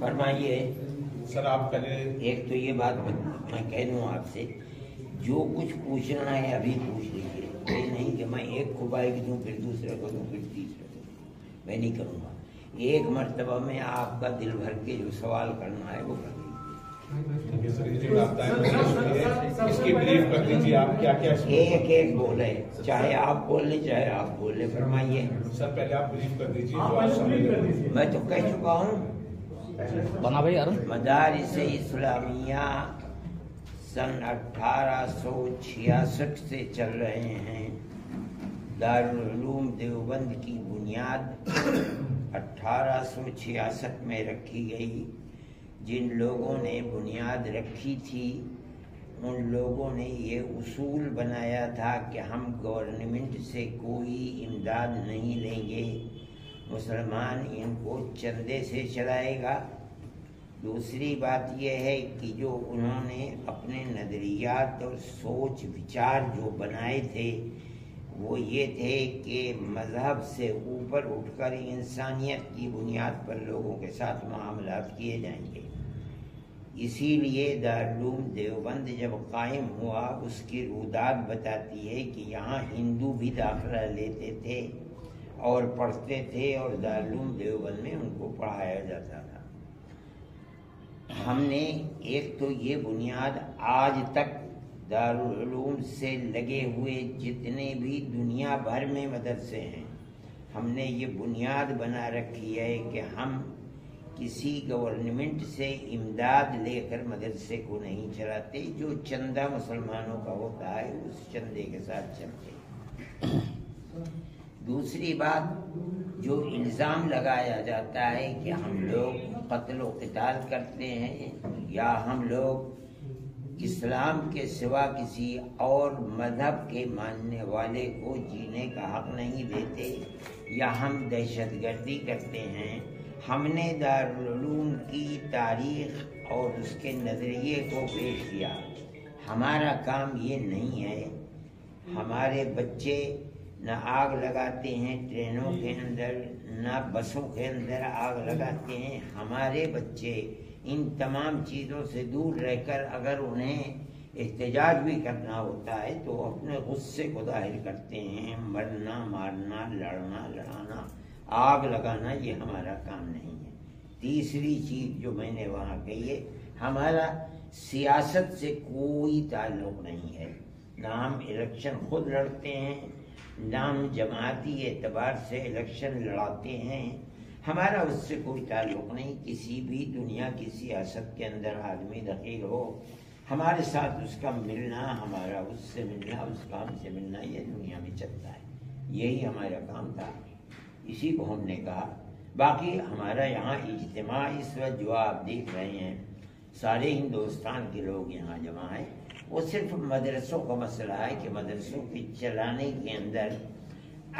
فرمائیے سر آپ پہلے ایک تو یہ بات میں کہہ دوں آپ سے، جو کچھ پوچھنا ہے ابھی پوچھ لیجیے، یہ نہیں کہ میں ایک کو بائک دوں پھر دوسرے کو دوں پھر تیسرے کو دوں، میں نہیں کروں گا۔ ایک مرتبہ میں آپ کا دل بھر کے جو سوال کرنا ہے وہ کر لیجیے۔ اس کی بریف کر دیجیے، آپ کیا کیا ایک ایک بولے، چاہے آپ بول لیں چاہے آپ بول لیں۔ فرمائیے سر، پہلے آپ بریف کر دیجیے۔ میں تو کہہ چکا ہوں، بنا بھائی یار مدارس اسلامیہ سن 1866 سے چل رہے ہیں۔ دارالعلوم دیوبند کی بنیاد 1866 میں رکھی گئی۔ جن لوگوں نے بنیاد رکھی تھی ان لوگوں نے یہ اصول بنایا تھا کہ ہم گورنمنٹ سے کوئی امداد نہیں لیں گے، مسلمان ان کو چندے سے چلائے گا۔ دوسری بات یہ ہے کہ جو انہوں نے اپنے نظریات اور سوچ وچار جو بنائے تھے وہ یہ تھے کہ مذہب سے اوپر اٹھ کر انسانیت کی بنیاد پر لوگوں کے ساتھ معاملات کیے جائیں گے۔ اسی لیے دارالعلوم دیوبند جب قائم ہوا اس کی روداد بتاتی ہے کہ یہاں ہندو بھی داخلہ لیتے تھے اور پڑھتے تھے اور دارالعلوم دیوبند میں ان کو پڑھایا جاتا تھا۔ ہم نے ایک تو یہ بنیاد آج تک دارالعلوم سے لگے ہوئے جتنے بھی دنیا بھر میں مدرسے ہیں، ہم نے یہ بنیاد بنا رکھی ہے کہ ہم کسی گورنمنٹ سے امداد لے کر مدرسے کو نہیں چلاتے، جو چندہ مسلمانوں کا ہوتا ہے اس چندے کے ساتھ چلتے۔ دوسری بات، جو الزام لگایا جاتا ہے کہ ہم لوگ قتل و قتال کرتے ہیں یا ہم لوگ اسلام کے سوا کسی اور مذہب کے ماننے والے کو جینے کا حق نہیں دیتے یا ہم دہشت گردی کرتے ہیں، ہم نے دارالعلوم کی تاریخ اور اس کے نظریے کو پیش کیا۔ ہمارا کام یہ نہیں ہے، ہمارے بچے نہ آگ لگاتے ہیں ٹرینوں کے اندر، نہ بسوں کے اندر آگ لگاتے ہیں۔ ہمارے بچے ان تمام چیزوں سے دور رہ کر اگر انہیں احتجاج بھی کرنا ہوتا ہے تو اپنے غصے کو ظاہر کرتے ہیں۔ مرنا مارنا، لڑنا لڑانا، آگ لگانا یہ ہمارا کام نہیں ہے۔ تیسری چیز جو میں نے وہاں کہی ہے، ہمارا سیاست سے کوئی تعلق نہیں ہے، نہ ہم الیکشن خود لڑتے ہیں نہ ہم جماعتی اعتبار سے الیکشن لڑاتے ہیں، ہمارا اس سے کوئی تعلق نہیں۔ کسی بھی دنیا کی سیاست کے اندر آدمی دخیل ہو، ہمارے ساتھ اس کا ملنا، ہمارا اس سے ملنا، اس کا ہم سے ملنا، یہ دنیا میں چلتا ہے، یہی ہمارا کام تھا، اسی کو ہم نے کہا۔ باقی ہمارا یہاں اجتماع اس وقت جو آپ دیکھ رہے ہیں، سارے ہندوستان کے لوگ یہاں جمع ہیں، وہ صرف مدرسوں کا مسئلہ ہے کہ مدرسوں کے چلانے کے اندر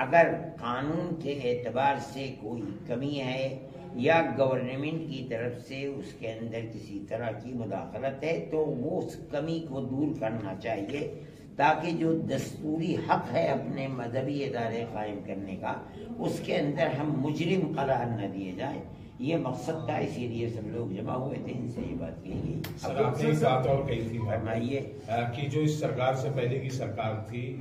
اگر قانون کے اعتبار سے کوئی کمی ہے یا گورنمنٹ کی طرف سے اس کے اندر کسی طرح کی مداخلت ہے تو وہ اس کمی کو دور کرنا چاہیے، تاکہ جو دستوری حق ہے اپنے مذہبی ادارے قائم کرنے کا اس کے اندر ہم مجرم قرار نہ دیے جائیں، یہ مقصد تھا، اسی لیے سب لوگ جمع ہوئے تھے، ان سے یہ بات کہی گئی۔ سر، آپ نے ایک بات اور کہی تھی، فرمائیے، کہ جو اس سرکار سے پہلے کی سرکار تھی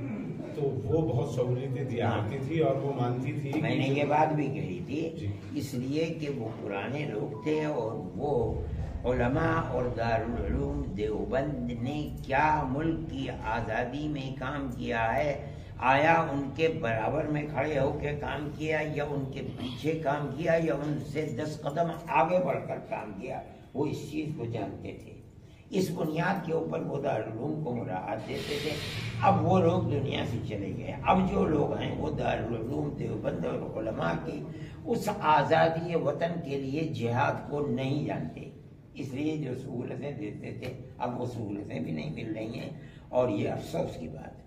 تو وہ بہت سہولتیں دیا کرتی تھی اور وہ مانتی تھی۔ میں نے یہ بات بھی کہی تھی، اس لیے کہ وہ پرانے لوگ تھے اور وہ علماء اور دارالعلوم دیوبند نے کیا ملک کی آزادی میں کام کیا ہے، آیا ان کے برابر میں کھڑے ہو کے کام کیا یا ان کے پیچھے کام کیا یا ان سے 10 قدم آگے بڑھ کر کام کیا، وہ اس چیز کو جانتے تھے۔ اس بنیاد کے اوپر وہ دارالعلوم کو مراعات دیتے تھے۔ اب وہ لوگ دنیا سے چلے گئے، اب جو لوگ ہیں وہ دارالعلوم دیوبند اور علماء کی اس آزادی وطن کے لیے جہاد کو نہیں جانتے، اس لیے جو سہولتیں دیتے تھے اب وہ سہولتیں بھی نہیں مل رہی ہیں، اور یہ افسوس کی بات ہے۔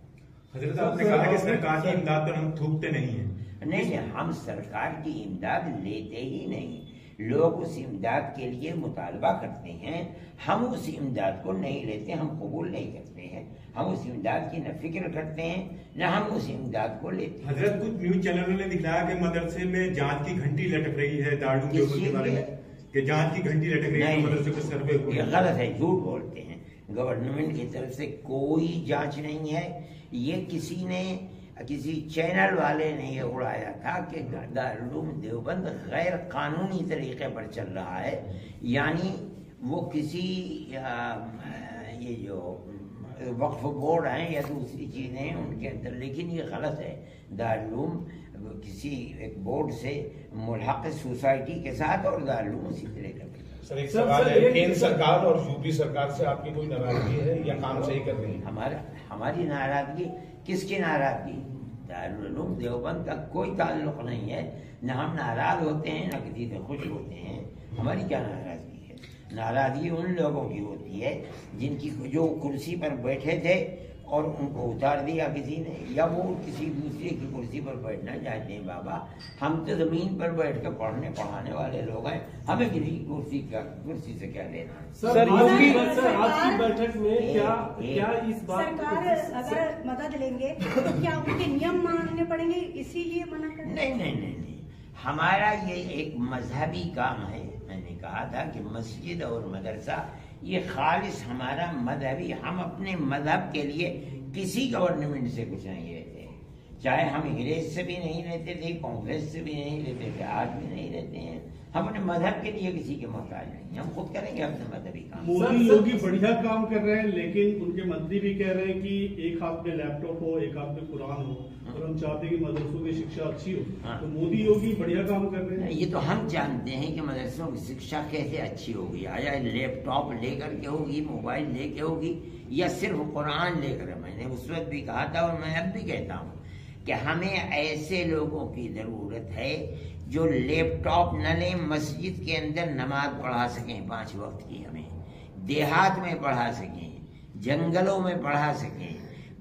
حضرت آپ نے کہا کہ سرکار کی امداد پر ہم تھوکتے نہیں ہیں۔ نہیں، ہم سرکار کی امداد لیتے ہی نہیں، لوگ اس امداد کے لیے مطالبہ کرتے ہیں، ہم اس امداد کو نہیں لیتے، ہم قبول نہیں کرتے ہیں، ہم اس امداد کی نہ فکر کرتے ہیں نہ ہم اس امداد کو لیتے ہیں۔ حضرت کچھ نیوز چینلوں نے دکھلایا کہ مدرسے میں جانچ کی گھنٹی لٹک رہی ہے دارالعلوم دیوبند کے بارے میں، کہ جانچ کی گھنٹی لٹک رہی ہے مدرسے کے سروے کو، یہ غلط ہے، جھوٹ بولتے ہیں۔ گورنمنٹ کی طرف سے کوئی جانچ نہیں ہے، یہ کسی چینل والے نے یہ اڑایا تھا کہ دارالعلوم دیوبند غیر قانونی طریقے پر چل رہا ہے، یعنی وہ کسی یہ جو وقف بورڈ ہیں یا دوسری چیزیں ہیں ان کے اندر، لیکن یہ غلط ہے۔ دارالعلوم کسی ایک بورڈ سے ملحق سوسائٹی کے ساتھ اور دارالعلوم اسی طرح کا۔ سر ایک سوال ہے، کیندر سرکار اور یوپی سرکار سے آپ کی کوئی ناراضگی ہے یا کام صحیح کر رہی ہے؟ ہماری ناراضگی، کس کی ناراضگی؟ دارالعلوم دیوبند کا کوئی تعلق نہیں ہے، نہ ہم ناراض ہوتے ہیں نہ کسی سے خوش ہوتے ہیں۔ ہماری کیا ناراضگی ہے؟ ناراضگی ان لوگوں کی ہوتی ہے جو کرسی پر بیٹھے تھے اور ان کو اتار دیا کسی نے، یا وہ کسی دوسرے کی کرسی پر بیٹھنا چاہتے ہیں۔ بابا ہم تو زمین پر بیٹھ کے پڑھانے والے لوگ ہیں، ہمیں کسی کرسی سے کیا لینا؟ سر آج کی بیٹھک میں کیا اس بات سرکار اگر مدد لیں گے تو کیا ان کے نیم ماننے پڑیں گے، اسی لیے منع کریں؟ نہیں، ہمارا یہ ایک مذہبی کام ہے۔ میں نے کہا تھا کہ مسجد اور مدرسہ یہ خالص ہمارا مذہبی، ہم اپنے مذہب کے لیے کسی گورنمنٹ سے کچھ نہیں لیتے، چاہے ہم انگریز سے بھی نہیں لیتے تھے، کانگریس سے بھی نہیں لیتے تھے، آج بھی نہیں لیتے ہیں۔ ہم اپنے مذہب کے لیے کسی کے محتاج نہیں، ہم خود کریں گے اپنے مذہبی کام۔ مودی یوگی بڑھیا کام کر رہے ہیں، لیکن ان کے منتری بھی کہہ رہے ہیں کہ ایک ہاتھ میں لیپ ٹاپ ہو، ایک ہاتھ میں قرآن ہو، اور ہم چاہتے ہیں کہ مدرسوں کی شکشا اچھی ہو، تو مودی یوگی بڑھیا کام کر رہے ہیں۔ یہ تو ہم جانتے ہیں کہ مدرسوں کی شکشا کیسے اچھی ہوگی، آیا لیپ ٹاپ لے کر کے ہوگی، موبائل لے کے ہوگی، یا صرف قرآن لے کر؟ میں نے اس وقت بھی کہا تھا اور میں اب بھی کہتا ہوں کہ ہمیں ایسے لوگوں کی ضرورت ہے جو لیپ ٹاپ نہ لیں، مسجد کے اندر نماز پڑھا سکیں 5 وقت کی، ہمیں دیہات میں پڑھا سکیں، جنگلوں میں پڑھا سکیں،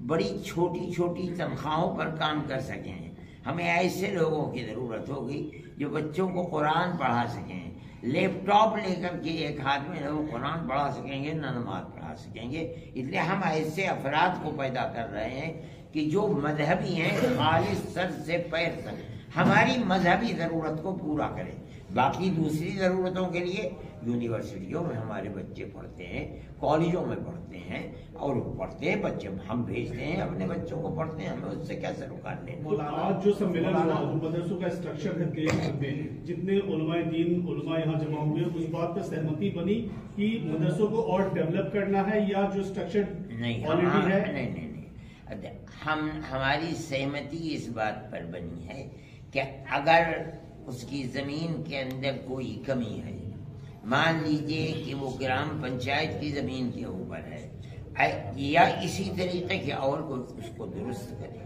بڑی چھوٹی تنخواہوں پر کام کر سکیں۔ ہمیں ایسے لوگوں کی ضرورت ہوگی جو بچوں کو قرآن پڑھا سکیں۔ لیپ ٹاپ لے کر کے ایک ہاتھ میں وہ قرآن پڑھا سکیں گے نہ نماز پڑھا سکیں گے، اس لیے ہم ایسے افراد کو پیدا کر رہے ہیں کہ جو مذہبی ہیں، خالص سر سے پیر تک ہماری مذہبی ضرورت کو پورا کریں۔ باقی دوسری ضرورتوں کے لیے یونیورسٹیوں میں ہمارے بچے پڑھتے ہیں، کالجوں میں پڑھتے ہیں، اور پڑھتے ہیں بچے، ہم بھیجتے ہیں اپنے بچوں کو پڑھتے ہیں، ہمیں اس سے کیا سروکار لینا۔ آج جو سمیلن ہوا، جو مدرسوں کا اسٹرکچر ہے دیش میں، جتنے علماء دین علماء یہاں جمع ہوئے، اس بات پہ سہمتی بنی کہ مدرسوں کو اور ڈیولپ کرنا ہے، یا جو اسٹرکچر آلریڈی ہے؟ نہیں، ہماری سہمتی اس بات پر بنی ہے کہ اگر اس کی زمین کے اندر کوئی کمی ہے، مان لیجئے کہ وہ گرام پنچایت کی زمین کے اوپر ہے، یا اسی طریقے کے اور کوئی، اس کو درست کرے،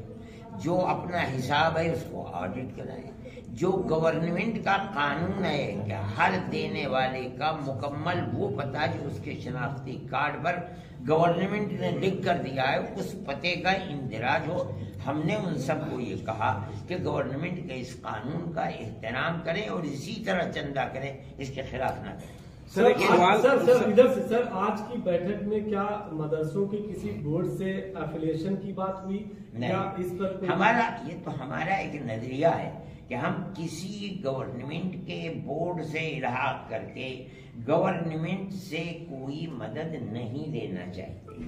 جو اپنا حساب ہے اس کو آڈٹ کرائے، جو گورنمنٹ کا قانون ہے کہ ہر دینے والے کا مکمل وہ پتہ جو اس کے شناختی کارڈ پر گورنمنٹ نے لکھ کر دیا ہے، اس پتے کا اندراج ہو۔ ہم نے ان سب کو یہ کہا کہ گورنمنٹ کے اس قانون کا احترام کریں اور اسی طرح چندہ کریں، اس کے خلاف نہ کریں۔ سر آج کی بیٹھک میں کیا مدرسوں کی کسی بورڈ سے ایفیلیشن کی بات ہوئی؟ نہیں، ہمارا ایک نظریہ ہے کہ ہم کسی گورنمنٹ کے بورڈ سے الحاق کر کے گورنمنٹ سے کوئی مدد نہیں لینا چاہتے،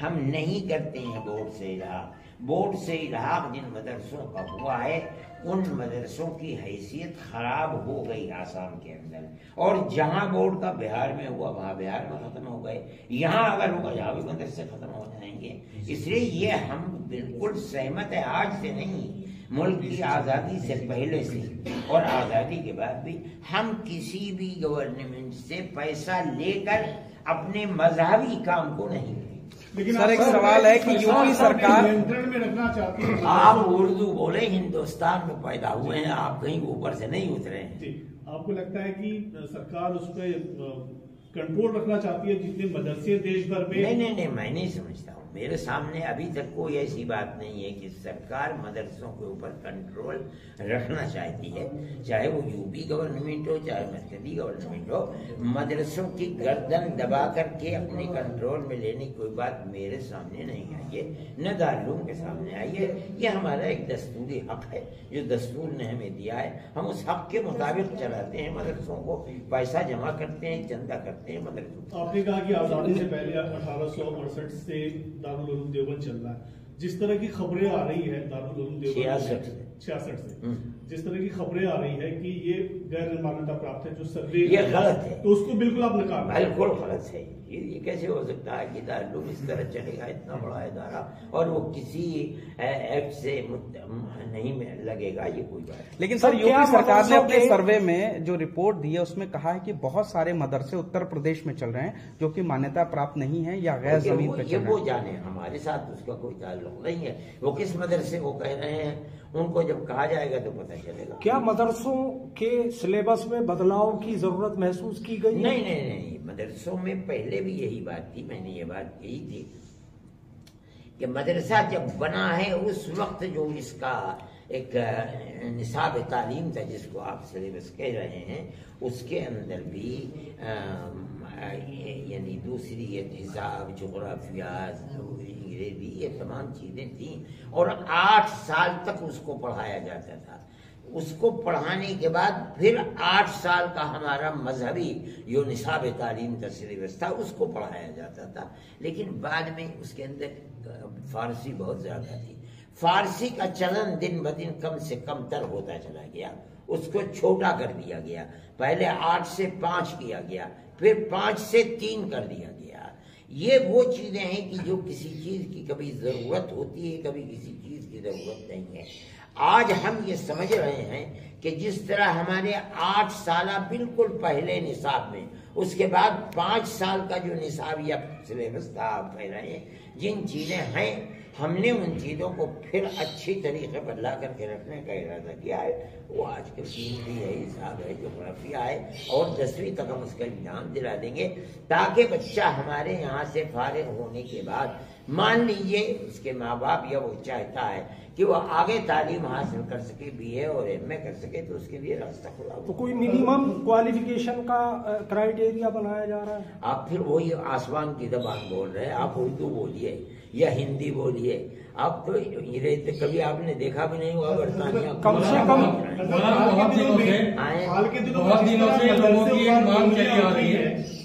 ہم نہیں کرتے ہیں بورڈ سے الحاق۔ بورڈ سے الحاق جن مدرسوں کا ہوا ہے ان مدرسوں کی حیثیت خراب ہو گئی آسام کے اندر، اور جہاں بورڈ کا بہار میں ہوا وہاں بہار میں ختم ہو گئے، یہاں اگر ہوگا یہاں بھی مدرسے ختم ہو جائیں گے۔ اس لیے یہ ہم بالکل سہمت ہے، آج سے نہیں، ملک کی آزادی سے پہلے سے اور آزادی کے بعد بھی ہم کسی بھی گورنمنٹ سے پیسہ لے کر اپنے مذہبی کام کو نہیں کریں۔ سر ایک سوال ہے کہ یوپی سرکار میں رکھنا چاہتی ہے، آپ اردو بولے، ہندوستان میں پیدا ہوئے ہیں، آپ کہیں اوپر سے نہیں اترے ہیں۔ آپ کو لگتا ہے کہ سرکار اس پہ کنٹرول رکھنا چاہتی ہے جتنے مدرسے دیش بھر میں؟ نہیں، میں نہیں سمجھتا ہوں۔ میرے سامنے ابھی تک کوئی ایسی بات نہیں ہے کہ سرکار مدرسوں کے اوپر کنٹرول رکھنا چاہتی ہے، چاہے وہ یوپی گورنمنٹ ہو چاہے مرکزی گورنمنٹ ہو، مدرسوں کی گردن دبا کر کے اپنے کنٹرول میں لینے کی کوئی بات میرے سامنے نہیں آئی ہے، نہ دارالعلوم کے سامنے آئی ہے۔ یہ ہمارا ایک دستوری حق ہے جو دستور نے ہمیں دیا ہے، ہم اس حق کے مطابق چلاتے ہیں، مدرسوں کو پیسہ جمع کرتے ہیں، چندہ کرتے ہیں مدرسوں۔ آپ نے کہا کہ آزادی سے پہلے 1868 سے دارالعلوم دیوبند چل رہا ہے، جس طرح کی خبریں آ رہی ہے دارالعلوم دیوبند 66 سے جس طرح کی خبریں آ رہی ہے کہ یہ غیر مانیتا پراپت ہے، جو سروے یہ غلط ہے، تو اس کو بالکل آپ نکال رہے ہیں۔ بالکل غلط ہے۔ یہ کیسے ہو سکتا ہے کہ دارالعلوم اس طرح چلے گا، اتنا بڑا ادارہ، اور وہ کسی ایکٹ سے نہیں لگے گا، یہ کوئی بات۔ لیکن سر یوپی سرکار نے اپنے سروے میں جو رپورٹ دی ہے اس میں کہا ہے کہ بہت سارے مدرسے اتر پردیش میں چل رہے ہیں جو کہ مانیتا پراپت نہیں ہے یا غیر زمین پہ چل رہے ہیں۔ وہ جانے، ہمارے ساتھ اس کا کوئی تعلق نہیں ہے، وہ کس مدرسے کو کہہ رہے ہیں، ان کو جب کہا جائے گا تو پتہ چلے گا۔ کیا مدرسوں کے سلیبس میں بدلاؤ کی ضرورت محسوس کی گئی؟ نہیں، مدرسوں میں پہلے بھی یہی بات تھی، میں نے یہ بات کہی تھی کہ مدرسہ جب بنا ہے اس وقت جو اس کا ایک نصاب تعلیم تھا جس کو آپ سلیبس کہہ رہے ہیں، اس کے اندر بھی یعنی دوسری حساب، جغرافیہ، انگریزی، یہ تمام چیزیں تھیں، اور 8 سال تک اس کو پڑھایا جاتا تھا۔ اس کو پڑھانے کے بعد پھر 8 سال کا ہمارا مذہبی جو نصاب تعلیم کا سلیبس تھا اس کو پڑھایا جاتا تھا، لیکن بعد میں اس کے اندر فارسی بہت زیادہ تھی، فارسی کا چلن دن بدن کم سے کم تر ہوتا چلا گیا، اس کو چھوٹا کر دیا گیا، پہلے 8 سے 5 کیا گیا، پھر 5 سے 3 کر دیا گیا۔ یہ وہ چیزیں ہیں کہ جو کسی چیز کی کبھی ضرورت ہوتی ہے، کبھی کسی چیز کی ضرورت نہیں ہے۔ آج ہم یہ سمجھ رہے ہیں کہ جس طرح ہمارے 8 سالہ بالکل پہلے نصاب میں، اس کے بعد 5 سال کا جو نصاب یا سلیبس تھا، آپ کہہ رہے ہیں جن چیزیں ہیں، ہم نے ان چیزوں کو پھر اچھی طریقے پر لا کر کے رکھنے کا ارادہ کیا ہے۔ وہ آج کل بھی ہے، حساب ہے، جغرافیہ ہے، اور 10ویں تک ہم اس کا امتحان دلا دیں گے تاکہ بچہ ہمارے یہاں سے فارغ ہونے کے بعد، مان لیجئے اس کے ماں باپ یا وہ چاہتا ہے کہ وہ آگے تعلیم حاصل کر سکے، بی اے اور ایم اے کر سکے، تو اس کے لیے راستہ کھلا ہو۔ تو کوئی منیمم کوالیفیکیشن کا کرائیٹیریا بنایا جا رہا ہے؟ آپ پھر وہی آسمان کی زبان بول رہے ہیں، آپ اردو بولیے یا ہندی بولیے، آپ تو کبھی آپ نے دیکھا بھی نہیں ہوا برطانیہ، کم سے کم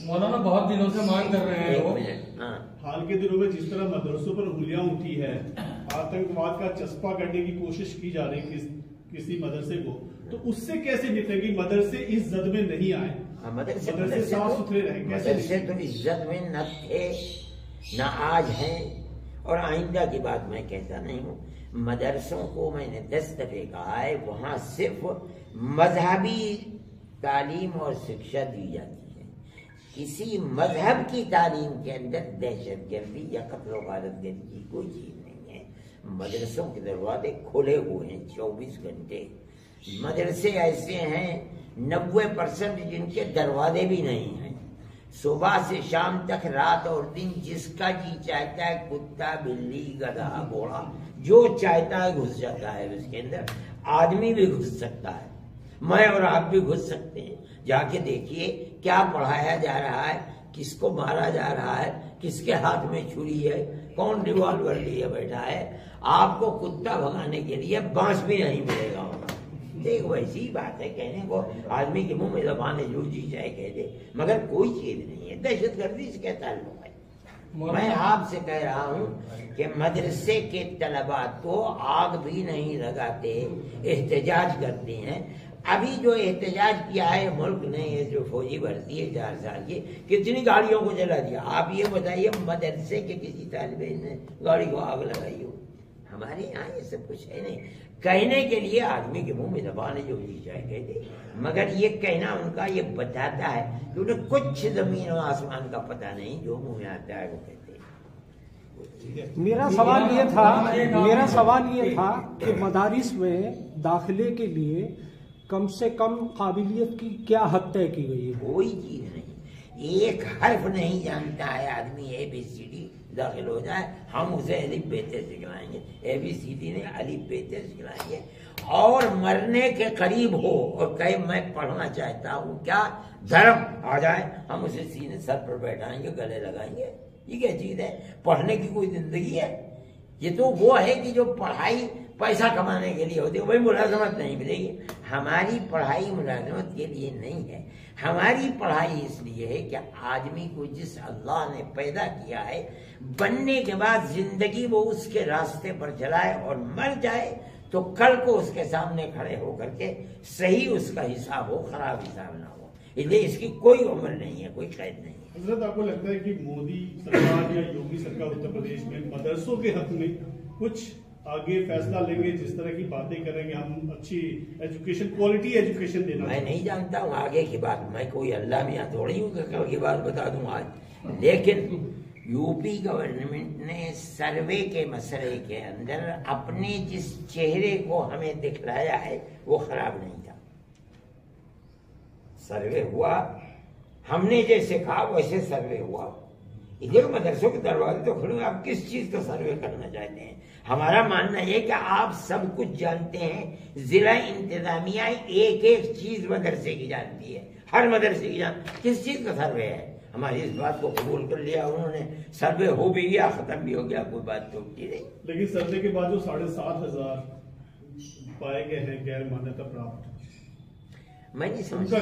مولانا بہت دنوں سے مانگ کر رہے ہیں۔ حال کے دنوں میں جس طرح مدرسوں پر انگلیاں اٹھی ہے، آتنکواد کا چسپا کرنے کی کوشش کی جا رہی کسی مدرسے کو، تو اس سے کیسے نکلے گی؟ مدرسے اس زد میں نہیں آئے، مدرسے صاف ستھرے رہے، مدرسے تو عزت میں نہ تھے نہ آج ہیں، اور آئندہ کی بات میں کہتا نہیں ہوں۔ مدرسوں کو میں نے 10 دفعہ کہا ہے، وہاں صرف مذہبی تعلیم اور شکشا دی جاتی ہے، کسی مذہب کی تعلیم کے اندر دہشت گردی یا قتل و غارت گردی کی کوئی چیز نہیں ہے۔ مدرسوں کے دروازے کھلے ہوئے ہیں 24 گھنٹے۔ مدرسے ایسے ہیں 90% جن کے دروازے بھی نہیں ہیں، صبح سے شام تک، رات اور دن، جس کا جی چاہتا ہے، کتا، بلی، گدھا، گھوڑا، جو چاہتا ہے گھس جاتا ہے اس کے اندر۔ آدمی بھی گھس سکتا ہے، میں اور آپ بھی گھس سکتے ہیں۔ جا کے دیکھیے کیا پڑھایا جا رہا ہے، کس کو مارا جا رہا ہے، کس کے ہاتھ میں چھری ہے، کون ریوالور لیے بیٹھا ہے۔ آپ کو کتا بھگانے کے لیے بانس بھی نہیں ملے گا۔ ایک ویسی بات ہے، کہنے کو آدمی کے منہ میں زبان ہے، جو جی چاہے کہہ دے، مگر کوئی چیز نہیں ہے۔ دہشت گردی سے کیا تعلق ہے؟ میں آپ سے کہہ رہا ہوں کہ مدرسے کے طلباء تو آگ بھی نہیں لگاتے، احتجاج کرتے ہیں۔ ابھی جو احتجاج کیا ہے ملک نے، یہ جو فوجی بھرتی ہے 4 سال کی، کتنی گاڑیوں کو جلا دیا؟ آپ یہ بتائیے مدرسے کے کسی طالب علم نے گاڑی کو آگ لگائی ہو؟ ہمارے یہاں یہ سب کچھ ہے نہیں۔ کہنے کے لیے آدمی کے منہ میں زبان ہے، جو جی چاہے کہہ دے، مگر یہ کہنا ان کا یہ بتاتا ہے کہ انہیں کچھ زمین و آسمان کا پتہ نہیں، جو منہ میں آتا ہے وہ کہتے ہیں۔ میرا سوال یہ تھا کہ مدارس میں داخلے کے لیے کم سے کم قابلیت کی کیا حد طے کی گئی ہے؟ کوئی چیز نہیں، ایک حرف نہیں جانتا ہے آدمی، ABCD داخل ہو جائے ہم اسے الف ب ت سکھلائیں گے، ABCD نہیں الف ب ت سکھلائیں گے، اور مرنے کے قریب ہو اور کہے میں پڑھنا چاہتا ہوں کیا دھرم آ جائے، ہم اسے سینے سر پر بیٹھائیں گے، گلے لگائیں گے۔ یہ کیا چیز ہے؟ پڑھنے کی کوئی زندگی ہے؟ یہ تو وہ ہے کہ جو پڑھائی پیسہ کمانے کے لیے ہوتی ہے، وہی ملازمت نہیں ملے گی۔ ہماری پڑھائی ملازمت کے لیے نہیں ہے، ہماری پڑھائی اس لیے ہے کہ آدمی کو جس اللہ نے پیدا کیا ہے بننے کے بعد زندگی وہ اس کے راستے پر چلائے، اور مر جائے تو کل کو اس کے سامنے کھڑے ہو کر کے صحیح اس کا حساب ہو، خراب حساب نہ ہو۔ اس لیے اس کی کوئی عمر نہیں ہے، کوئی قید نہیں ہے۔ حضرت آپ کو لگتا ہے کہ مودی سرکار یا یوگی سرکار اتر پردیش میں مدرسوں کے حق میں کچھ آگے فیصلہ لیں گے، جس طرح کی باتیں کریں گے ہم اچھی ایجوکیشن، کوالٹی ایجوکیشن دینا؟ میں نہیں جانتا ہوں آگے کی بات، میں کوئی اللہ میاں تھوڑی ہوں کہ کل کی بات بتا دوں آج، لیکن یو پی گورنمنٹ نے سروے کے مسئلے کے اندر اپنے جس چہرے کو ہمیں دکھلایا ہے وہ خراب نہیں تھا۔ سروے ہوا، ہم نے جیسے کہا ویسے سروے ہوا۔ ادھر مدرسوں کے دروازے تو کھلے، آپ کس چیز کا سروے کرنا چاہتے ہیں؟ ہمارا ماننا یہ کہ آپ سب کچھ جانتے ہیں، ضلع انتظامیہ ایک ایک چیز مدرسے کی جانتی ہے، ہر مدرسے کی کس چیز کا سروے ہے؟ ہماری اس بات کو قبول کر لیا انہوں نے، سروے ہو بھی گیا، ختم بھی ہو گیا، کوئی بات تو کی نہیں۔ لیکن سروے کے بعد جو 7,500 پائے گئے ہیں غیر مانیتا پراپت، میں نہیں سمجھتا،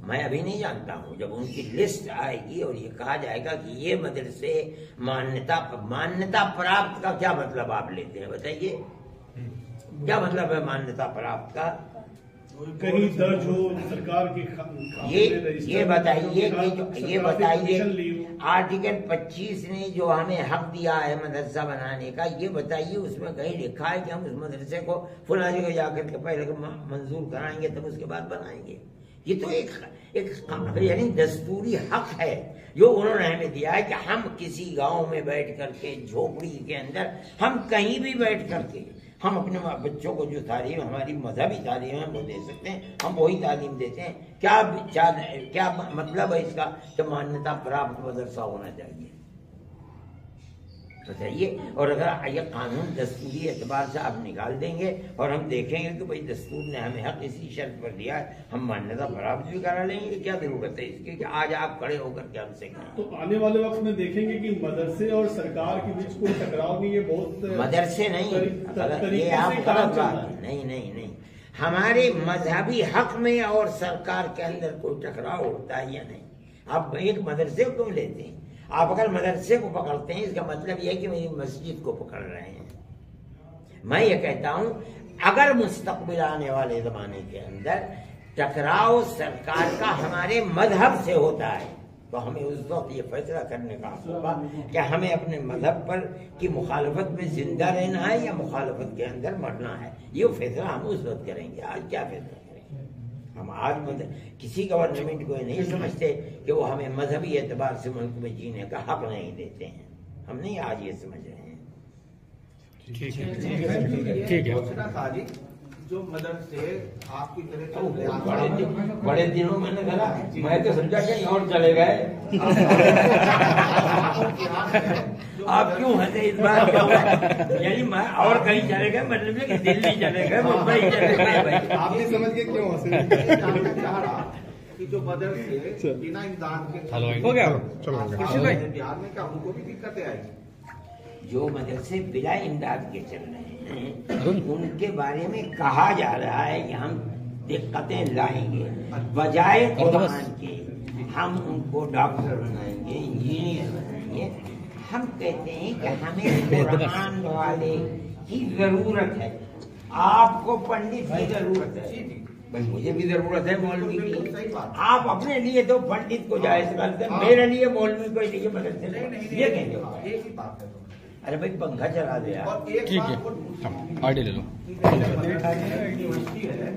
میں ابھی نہیں جانتا ہوں۔ جب ان کی لسٹ آئے گی اور یہ کہا جائے گا کہ یہ مدرسے مانیتا پراپت کا کیا مطلب آپ لیتے ہیں بتائیے؟ کیا مطلب ہے مانیتا پراپت کا؟ کہیں درج ہو سرکار کی، یہ بتائیے آرٹیکل 25 نے جو ہمیں حق دیا ہے مدرسہ بنانے کا، یہ بتائیے اس میں کہیں لکھا ہے کہ ہم اس مدرسے کو فلاں جگہ جا کر کے پہلے منظور کرائیں گے تب اس کے بعد بنائیں گے؟ یہ تو ایک یعنی دستوری حق ہے جو انہوں نے ہمیں دیا ہے کہ ہم کسی گاؤں میں بیٹھ کر کے، جھوپڑی کے اندر، ہم کہیں بھی بیٹھ کر کے ہم اپنے بچوں کو جو تعلیم ہماری مذہبی تعلیم ہے وہ دے سکتے ہیں، ہم وہی تعلیم دیتے ہیں۔ کیا مطلب ہے اس کا کہ مانیتا پراپت مدرسہ ہونا چاہیے بتائیے؟ اور اگر یہ قانون دستوری اعتبار سے آپ نکال دیں گے اور ہم دیکھیں گے کہ بھائی دستور نے ہمیں حق اسی شرط پر دیا ہے، ہم مانیتا پراپت بھی کرا لیں گے۔ کیا ضرورت ہے اس کی کہ آج آپ کھڑے ہو کر کے ہم سے کہیں؟ تو آنے والے وقت میں دیکھیں گے کہ مدرسے اور سرکار کے بیچ کوئی ٹکراؤ نہیں، یہ بہت مدرسے نہیں، یہ آپ غلط بات، نہیں، ہمارے مذہبی حق میں اور سرکار کے اندر کوئی ٹکراؤ ہوتا ہے یا نہیں؟ آپ ایک مدرسے کو کیوں لیتے ہیں؟ آپ اگر مدرسے کو پکڑتے ہیں اس کا مطلب یہ ہے کہ میری مسجد کو پکڑ رہے ہیں۔ میں یہ کہتا ہوں اگر مستقبل آنے والے زمانے کے اندر ٹکراؤ سرکار کا ہمارے مذہب سے ہوتا ہے تو ہمیں اس وقت یہ فیصلہ کرنے کا حق ہوگا کہ ہمیں اپنے مذہب پر کی مخالفت میں زندہ رہنا ہے یا مخالفت کے اندر مرنا ہے۔ یہ فیصلہ ہم اس وقت کریں گے۔ آج کیا فیصلہ کریں گے؟ ہم آج کسی گورنمنٹ کو یہ نہیں سمجھتے کہ وہ ہمیں مذہبی اعتبار سے ملک میں جینے کا حق نہیں دیتے ہیں، ہم نہیں آج یہ سمجھ رہے ہیں۔ ٹھیک ہے، جو مدرسے آپ کی طرح بڑے دنوں میں نے کہا میں تو سمجھا کہیں اور چلے گئے، آپ کیوں ہنسے اس بات کا؟ یعنی میں اور کہیں چلے گئے، مطلب کہ دلی چلے گئے، ممبئی چلے گئے، آپ نے سمجھ کے کیوں ہنسے؟ جاننا چاہ رہا کہ جو مدرسے بنا امداد کے ہو گیا بہار میں کیا ان کو بھی دقتیں آئی؟ جو مدرسے بلا امداد کے چل رہے ہیں ان کے بارے میں کہا جا رہا ہے کہ ہم دقتیں لائیں گے، بجائے قرآن کے ہم ان کو ڈاکٹر بنائیں گے، انجینئر بنائیں گے۔ ہم کہتے ہیں کہ ہمیں قرآن والے کی ضرورت ہے، آپ کو پنڈت کی ضرورت ہے، بھائی مجھے بھی ضرورت ہے مولوی کی۔ آپ اپنے لیے تو پنڈت کو جائز کرتے ہیں، میرے لیے مولوی کو لیے مدرسے نہیں، یہ کہیں گے؟ ایک ہی بات ہے۔ ارے بھائی پنکھا چلا دیا، ٹھیک ہے، آئی ڈی لے لو۔ یونیورسٹی ہے